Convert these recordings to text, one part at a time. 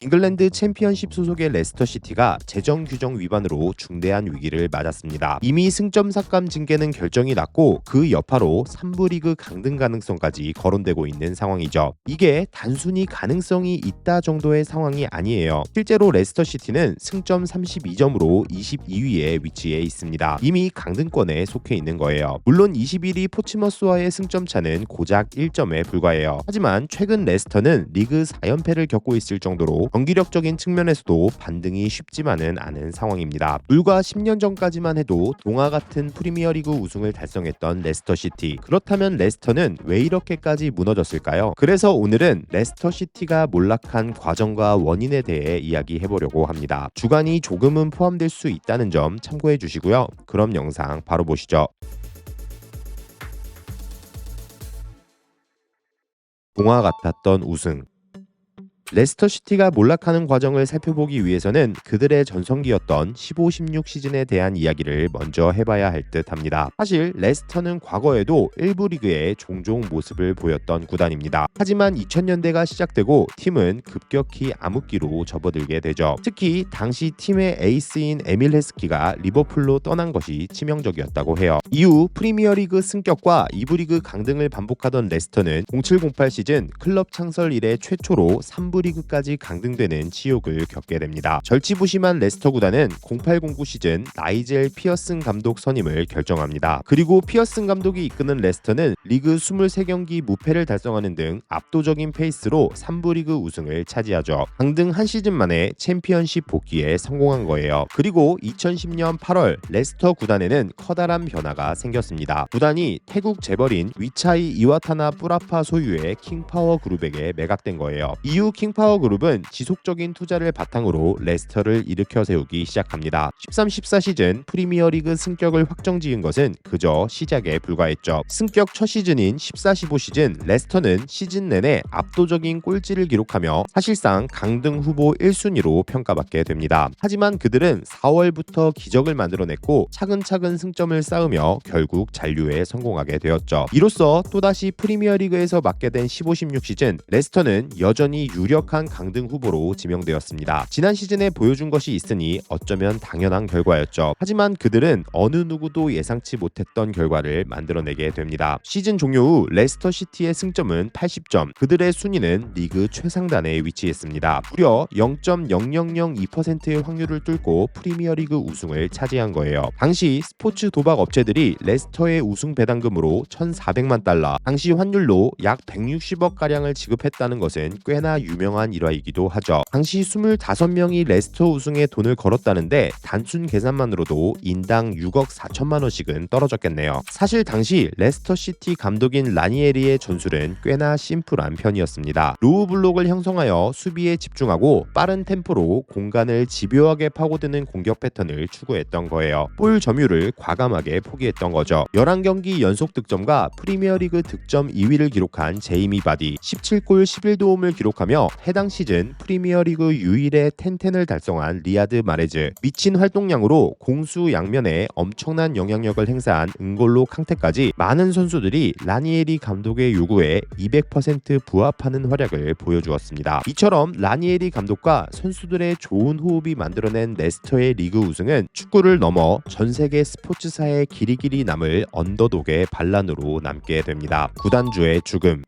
잉글랜드 챔피언십 소속의 레스터시티가 재정 규정 위반으로 중대한 위기를 맞았습니다. 이미 승점 삭감 징계는 결정이 났고 그 여파로 3부 리그 강등 가능성까지 거론되고 있는 상황이죠. 이게 단순히 가능성이 있다 정도의 상황이 아니에요. 실제로 레스터시티는 승점 32점으로 22위에 위치해 있습니다. 이미 강등권에 속해 있는 거예요. 물론 21위 포츠머스와의 승점 차는 고작 1점에 불과해요. 하지만 최근 레스터는 리그 4연패를 겪고 있을 정도로 경기력적인 측면에서도 반등이 쉽지만은 않은 상황입니다. 불과 10년 전까지만 해도 동화 같은 프리미어리그 우승을 달성했던 레스터시티. 그렇다면 레스터는 왜 이렇게까지 무너졌을까요? 그래서 오늘은 레스터시티가 몰락한 과정과 원인에 대해 이야기해보려고 합니다. 주관이 조금은 포함될 수 있다는 점 참고해 주시고요. 그럼 영상 바로 보시죠. 동화 같았던 우승. 레스터시티가 몰락하는 과정을 살펴보기 위해서는 그들의 전성기였던 15-16 시즌에 대한 이야기를 먼저 해봐야 할 듯 합니다. 사실 레스터는 과거에도 1부 리그에 종종 모습을 보였던 구단입니다. 하지만 2000년대가 시작되고 팀은 급격히 암흑기로 접어들게 되죠. 특히 당시 팀의 에이스인 에밀 헤스키가 리버풀로 떠난 것이 치명적이었다고 해요. 이후 프리미어리그 승격과 2부 리그 강등을 반복하던 레스터는 07-08 시즌 클럽 창설 이래 최초로 3부 리그까지 강등되는 치욕을 겪게 됩니다. 절치부심한 레스터 구단은 08-09 시즌 나이젤 피어슨 감독 선임을 결정합니다. 그리고 피어슨 감독이 이끄는 레스터는 리그 23경기 무패를 달성하는 등 압도적인 페이스로 3부 리그 우승을 차지하죠. 강등 한 시즌 만에 챔피언십 복귀에 성공한 거예요. 그리고 2010년 8월 레스터 구단에는 커다란 변화가 생겼습니다. 구단이 태국 재벌인 위차이 이와타나 뿌라파 소유의 킹파워 그룹에게 매각된 거예요. 이후 킹파워 그룹은 지속적인 투자를 바탕으로 레스터를 일으켜 세우기 시작합니다. 13-14 시즌 프리미어리그 승격을 확정지은 것은 그저 시작에 불과했죠. 승격 첫 시즌인 14-15 시즌 레스터는 시즌 내내 압도적인 꼴찌를 기록하며 사실상 강등 후보 1순위로 평가받게 됩니다. 하지만 그들은 4월부터 기적을 만들어냈고 차근차근 승점을 쌓으며 결국 잔류에 성공하게 되었죠. 이로써 또다시 프리미어리그에서 맡게 된 15-16 시즌 레스터는 여전히 유력한 강등 후보로 지명되었습니다. 지난 시즌에 보여준 것이 있으니 어쩌면 당연한 결과였죠. 하지만 그들은 어느 누구도 예상치 못했던 결과를 만들어내게 됩니다. 시즌 종료 후 레스터 시티의 승점은 80점, 그들의 순위는 리그 최상단에 위치했습니다. 무려 0.0002%의 확률을 뚫고 프리미어리그 우승을 차지한 거예요. 당시 스포츠 도박 업체들이 레스터의 우승 배당금으로 1,400만 달러, 당시 환율로 약 160억 가량을 지급했다는 것은 꽤나 유명한 일화이기도 하죠. 당시 25명이 레스터 우승에 돈을 걸었다는데 단순 계산만으로도 인당 6억 4천만 원씩은 떨어졌겠네요. 사실 당시 레스터 시티 감독인 라니에리의 전술은 꽤나 심플한 편이었습니다. 로우 블록을 형성하여 수비에 집중하고 빠른 템포로 공간을 집요하게 파고드는 공격 패턴을 추구했던 거예요. 볼 점유율을 과감하게 포기했던 거죠. 11경기 연속 득점과 프리미어리그 득점 2위를 기록한 제이미 바디, 17골 11도움을 기록하며 해당 시즌 프리미어리그 유일의 10-10을 달성한 리아드 마레즈, 미친 활동량으로 공수 양면에 엄청난 영향력을 행사한 은골로 캉테까지 많은 선수들이 라니에리 감독의 요구에 200% 부합하는 활약을 보여주었습니다. 이처럼 라니에리 감독과 선수들의 좋은 호흡이 만들어낸 레스터의 리그 우승은 축구를 넘어 전 세계 스포츠사에 길이길이 남을 언더독의 반란으로 남게 됩니다. 구단주의 죽음.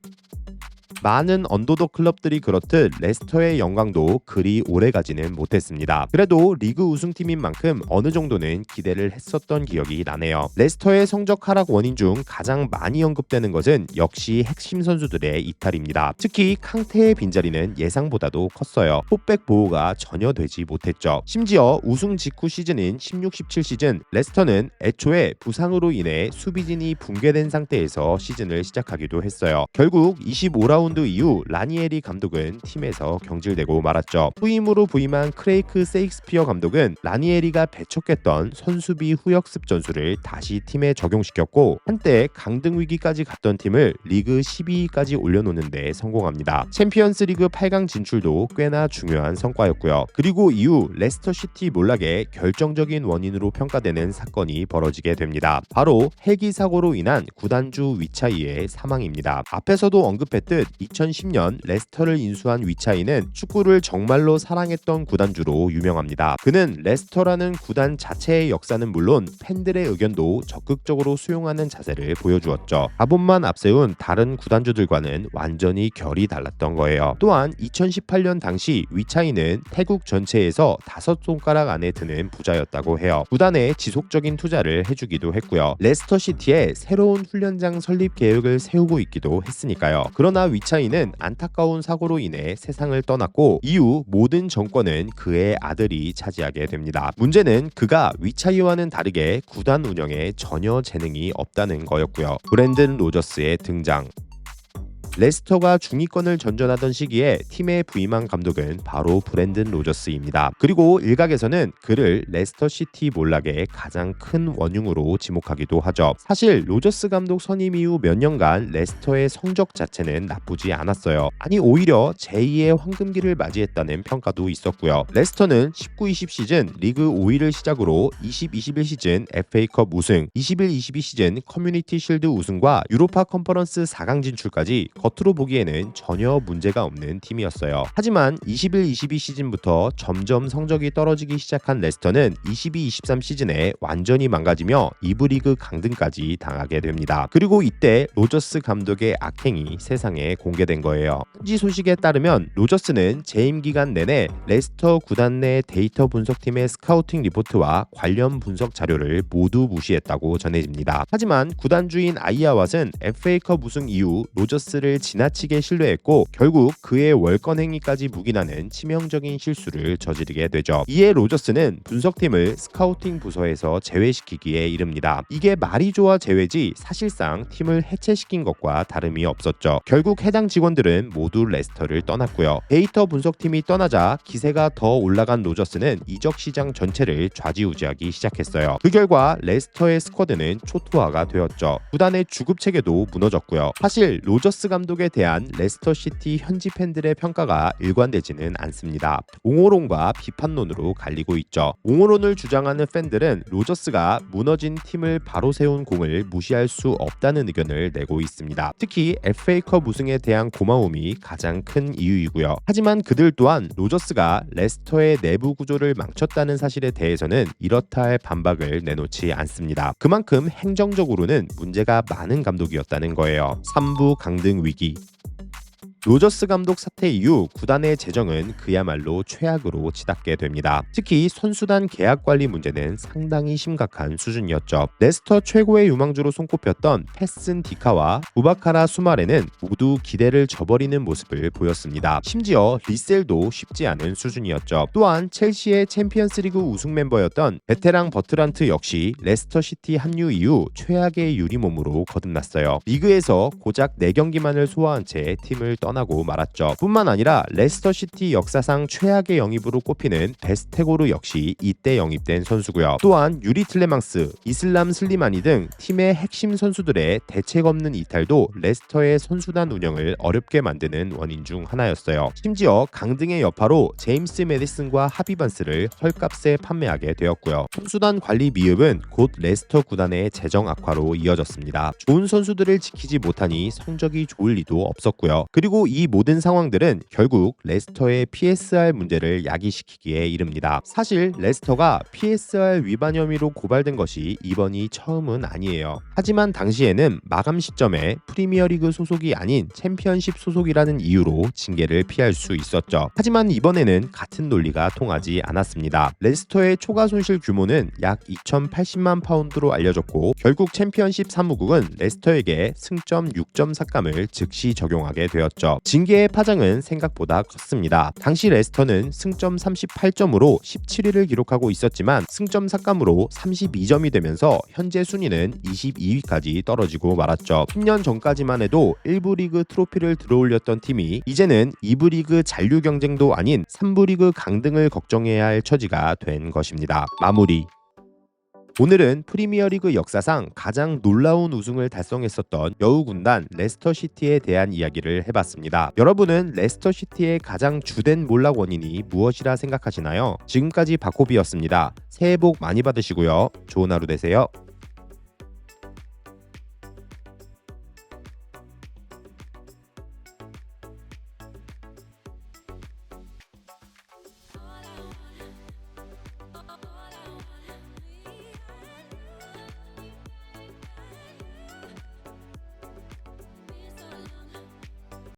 많은 언더독 클럽들이 그렇듯 레스터의 영광도 그리 오래가지는 못했습니다. 그래도 리그 우승팀인 만큼 어느 정도는 기대를 했었던 기억이 나네요. 레스터의 성적 하락 원인 중 가장 많이 언급되는 것은 역시 핵심 선수들의 이탈입니다. 특히 캉테의 빈자리는 예상보다도 컸어요. 포백 보호가 전혀 되지 못했죠. 심지어 우승 직후 시즌인 16-17 시즌 레스터는 애초에 부상으로 인해 수비진이 붕괴된 상태에서 시즌을 시작하기도 했어요. 결국 25라운드 이후 라니에리 감독은 팀에서 경질되고 말았죠. 후임으로 부임한 크레이크 세익스피어 감독은 라니에리가 배척했던 선수비 후역습 전술을 다시 팀에 적용시켰고 한때 강등 위기까지 갔던 팀을 리그 12위까지 올려놓는 데 성공합니다. 챔피언스 리그 8강 진출도 꽤나 중요한 성과였고요. 그리고 이후 레스터 시티 몰락의 결정적인 원인으로 평가되는 사건이 벌어지게 됩니다. 바로 헬기 사고로 인한 구단주 위차이의 사망입니다. 앞에서도 언급했듯 2010년 레스터를 인수한 위차이는 축구를 정말로 사랑했던 구단주로 유명합니다. 그는 레스터라는 구단 자체의 역사는 물론 팬들의 의견도 적극적으로 수용하는 자세를 보여주었죠. 자본만 앞세운 다른 구단주들과는 완전히 결이 달랐던 거예요. 또한 2018년 당시 위차이는 태국 전체에서 5손가락 안에 드는 부자였다고 해요. 구단에 지속적인 투자를 해주기도 했고요. 레스터시티에 새로운 훈련장 설립 계획을 세우고 있기도 했으니까요. 그러나 위차이는 안타까운 사고로 인해 세상을 떠났고 이후 모든 정권은 그의 아들이 차지하게 됩니다. 문제는 그가 위차이와는 다르게 구단 운영에 전혀 재능이 없다는 거였고요. 브랜든 로저스의 등장. 레스터가 중위권을 전전하던 시기에 팀에 부임한 감독은 바로 브랜든 로저스입니다. 그리고 일각에서는 그를 레스터시티 몰락의 가장 큰 원흉으로 지목하기도 하죠. 사실 로저스 감독 선임 이후 몇 년간 레스터의 성적 자체는 나쁘지 않았어요. 아니 오히려 제2의 황금기를 맞이했다는 평가도 있었고요. 레스터는 19-20 시즌 리그 5위를 시작으로 20-21 시즌 FA컵 우승, 21-22 시즌 커뮤니티 실드 우승과 유로파 컨퍼런스 4강 진출까지 겉으로 보기에는 전혀 문제가 없는 팀이었어요. 하지만 21-22 시즌부터 점점 성적이 떨어지기 시작한 레스터는 22-23 시즌에 완전히 망가지며 2부 리그 강등까지 당하게 됩니다. 그리고 이때 로저스 감독의 악행이 세상에 공개된 거예요. 현지 소식에 따르면 로저스는 재임 기간 내내 레스터 구단 내 데이터 분석팀의 스카우팅 리포트와 관련 분석 자료를 모두 무시했다고 전해집니다. 하지만 구단주인 아이아왓은 FA컵 우승 이후 로저스를 지나치게 신뢰했고 결국 그의 월권 행위까지 묵인하는 치명적인 실수를 저지르게 되죠. 이에 로저스는 분석팀을 스카우팅 부서에서 제외시키기에 이릅니다. 이게 말이 좋아 제외지 사실상 팀을 해체시킨 것과 다름이 없었죠. 결국 해당 직원들은 모두 레스터를 떠났고요. 데이터 분석팀이 떠나자 기세가 더 올라간 로저스는 이적 시장 전체를 좌지우지하기 시작했어요. 그 결과 레스터의 스쿼드는 초토화가 되었죠. 구단의 주급 체계도 무너졌고요. 사실 로저스 감독에 대한 레스터시티 현지 팬들의 평가가 일관되지는 않습니다. 옹호론과 비판론으로 갈리고 있죠. 옹호론을 주장하는 팬들은 로저스가 무너진 팀을 바로 세운 공을 무시할 수 없다는 의견을 내고 있습니다. 특히 FA컵 우승에 대한 고마움이 가장 큰 이유이고요. 하지만 그들 또한 로저스가 레스터의 내부 구조를 망쳤다는 사실에 대해서는 이렇다 할 반박을 내놓지 않습니다. 그만큼 행정적으로는 문제가 많은 감독이었다는 거예요. 3부 강등 위기. 로저스 감독 사퇴 이후 구단의 재정은 그야말로 최악으로 치닫게 됩니다. 특히 선수단 계약 관리 문제는 상당히 심각한 수준이었죠. 레스터 최고의 유망주로 손꼽혔던 패슨 디카와 부바카라 수마레는 모두 기대를 저버리는 모습을 보였습니다. 심지어 리셀도 쉽지 않은 수준이었죠. 또한 첼시의 챔피언스리그 우승 멤버였던 베테랑 버트란트 역시 레스터시티 합류 이후 최악의 유리몸으로 거듭났어요. 리그에서 고작 4경기만을 소화한 채 팀을 떠나고 말았죠. 뿐만 아니라 레스터시티 역사상 최악의 영입으로 꼽히는 베스테고르 역시 이때 영입된 선수고요. 또한 유리 틸레망스, 이슬람 슬리마니 등 팀의 핵심 선수들의 대책 없는 이탈도 레스터의 선수단 운영을 어렵게 만드는 원인 중 하나였어요. 심지어 강등의 여파로 제임스 메디슨과 하비반스를 헐값에 판매하게 되었고요. 선수단 관리 미흡은 곧 레스터 구단의 재정 악화로 이어졌습니다. 좋은 선수들을 지키지 못하니 성적이 좋을 리도 없었고요. 그리고 이 모든 상황들은 결국 레스터의 PSR 문제를 야기시키기에 이릅니다. 사실 레스터가 PSR 위반 혐의로 고발된 것이 이번이 처음은 아니에요. 하지만 당시에는 마감 시점에 프리미어리그 소속이 아닌 챔피언십 소속이라는 이유로 징계를 피할 수 있었죠. 하지만 이번에는 같은 논리가 통하지 않았습니다. 레스터의 초과 손실 규모는 약 2,080만 파운드로 알려졌고 결국 챔피언십 사무국은 레스터에게 승점 6점 삭감을 즉시 적용하게 되었죠. 징계의 파장은 생각보다 컸습니다. 당시 레스터는 승점 38점으로 17위를 기록하고 있었지만 승점 삭감으로 32점이 되면서 현재 순위는 22위까지 떨어지고 말았죠. 10년 전까지만 해도 1부 리그 트로피를 들어올렸던 팀이 이제는 2부 리그 잔류 경쟁도 아닌 3부 리그 강등을 걱정해야 할 처지가 된 것입니다. 마무리. 오늘은 프리미어리그 역사상 가장 놀라운 우승을 달성했었던 여우 군단 레스터시티에 대한 이야기를 해봤습니다. 여러분은 레스터시티의 가장 주된 몰락 원인이 무엇이라 생각하시나요? 지금까지 박호비였습니다. 새해 복 많이 받으시고요. 좋은 하루 되세요.